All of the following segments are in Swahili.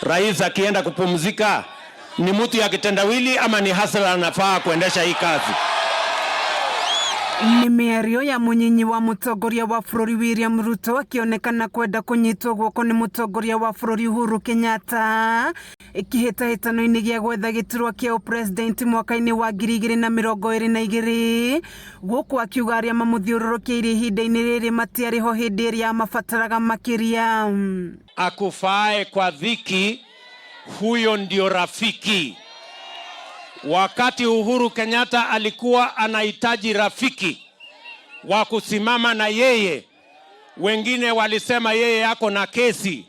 rais akienda kupumzika ni mtu ya kitendawili ama ni hasla anafaa kuendesha hii kazi? Ni mĩario ya mũnyinyi wa mũtongoria wa bũrũri William Ruto akĩonekana kwenda kũnyitwo guoko nĩ mũtongoria wa bũrũri Uhuru Kenyatta kĩhĩtahĩtano-inĩ gĩa gwetha gĩturwa kĩa president mwaka-inĩ wa 2022 gũkũ akiuga arĩa mamũthiũrũrũkĩirie ihinda-inĩ rĩrĩ matiarĩho hĩndĩ ĩrĩa mabataraga makĩria. Akufae kwa dhiki, huyo ndio rafiki. Wakati Uhuru Kenyatta alikuwa anahitaji rafiki wa kusimama na yeye, wengine walisema yeye yako na kesi,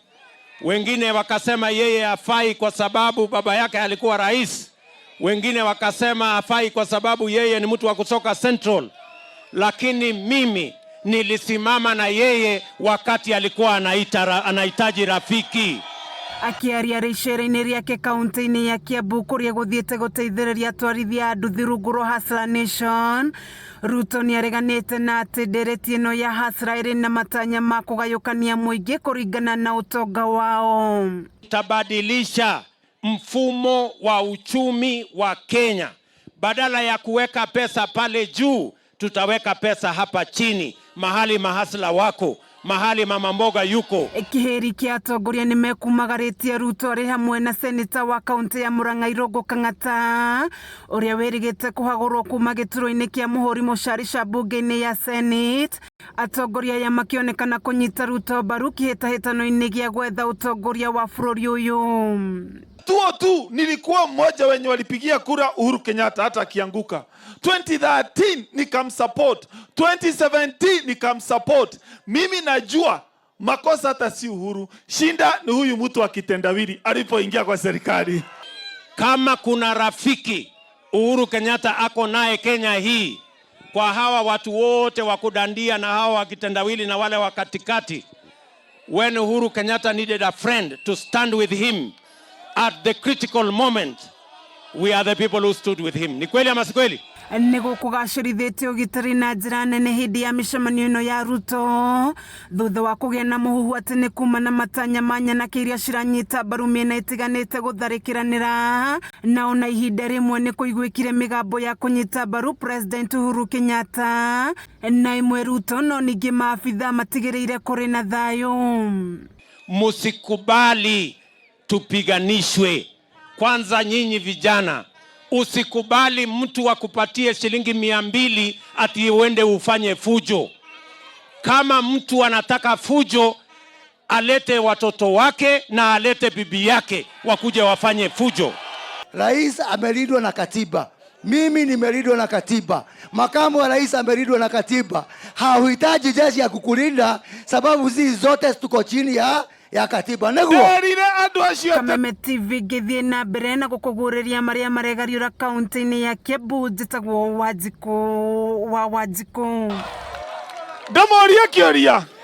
wengine wakasema yeye hafai kwa sababu baba yake alikuwa rais, wengine wakasema hafai kwa sababu yeye ni mtu wa kutoka Central. Lakini mimi nilisimama na yeye wakati alikuwa anahitaji rafiki. Akiaria rĩicera-inĩ rĩake kaunti-inĩ ya Kiambu kũrĩa gũthiĩte gũteithĩrĩria atwarithia a nduthi rungu rwa Hustler Nation, Ruto nĩareganĩte na atĩ ndereti ĩno ya Hustler ĩrĩ na matanya ma kũgayũkania mũingĩ kũringana na ũtonga wao. Tutabadilisha mfumo wa uchumi wa Kenya. Badala ya kuweka pesa pale juu, tutaweka pesa hapa chini, mahali mahasla wako, mahali mama mboga yuko. Kĩhĩri kĩa atongoria nĩmekumagarĩtie Ruto arĩ hamwe na seneta wa kaunti ya Murang'a Irũngũ Kang'ata ũrĩa wĩrĩgĩte kũhagũrwo kuma gĩturwa-inĩ kĩa mũhũri mũcarica mbunge-inĩ ya Senate. Atongoria aya makĩonekana kũnyita Ruto mbaru kĩhĩtahĩtano-inĩ gĩa gwetha utongoria wa bũrũri ũyũ. Tu nilikuwa mmoja wenye walipigia kura Uhuru Kenyatta hata akianguka. 2013 nikamsupport, 2017 nikamsupport. Mimi najua makosa hata si Uhuru, shinda ni huyu mtu wa kitendawili alipoingia kwa serikali. Kama kuna rafiki Uhuru Kenyatta ako naye Kenya hii, kwa hawa watu wote wa kudandia na hawa wa kitendawili na wale wa katikati, when Uhuru Kenyatta needed a friend to stand with him at the critical moment, we are the people who stood with him. Ni kweli ama si kweli? Nĩ gũkũgacĩrithĩtio ũgitĩri na njĩra nene hĩndĩ ya mĩcemanio ĩno ya Ruto thutha wa kũgĩa na mũhuhu atĩ nĩ kuma na matanya ma nyanake iria ciranyita mbaru mĩena ĩtiganĩte gũtharĩkĩranĩra, na ona ihinda rĩmwe nĩ kũiguĩkire mĩgambo ya kũnyita mbaru President Uhuru Kenyatta na imwe Ruto, no ningĩ maabitha matigĩrĩire kũrĩ na thayũ. Musikubali tupiganishwe. Kwanza nyinyi vijana, usikubali mtu akupatie shilingi 200 ati uende ufanye fujo. Kama mtu anataka fujo, alete watoto wake na alete bibi yake wakuje wafanye fujo. Rais amelindwa na katiba. Mimi nimelindwa na katiba. Makamu wa rais amelindwa na katiba. Hauhitaji jeshi ya kukulinda sababu sisi zote tuko chini ya katiba. Kameme TV gĩthiĩ na mbere na gũkũguũrĩria marĩa maregariũra kaunti-inĩ ya Kiambu. Njĩtagwo Wanjikũ wa Wanjikũ. Ndamoria kĩũria.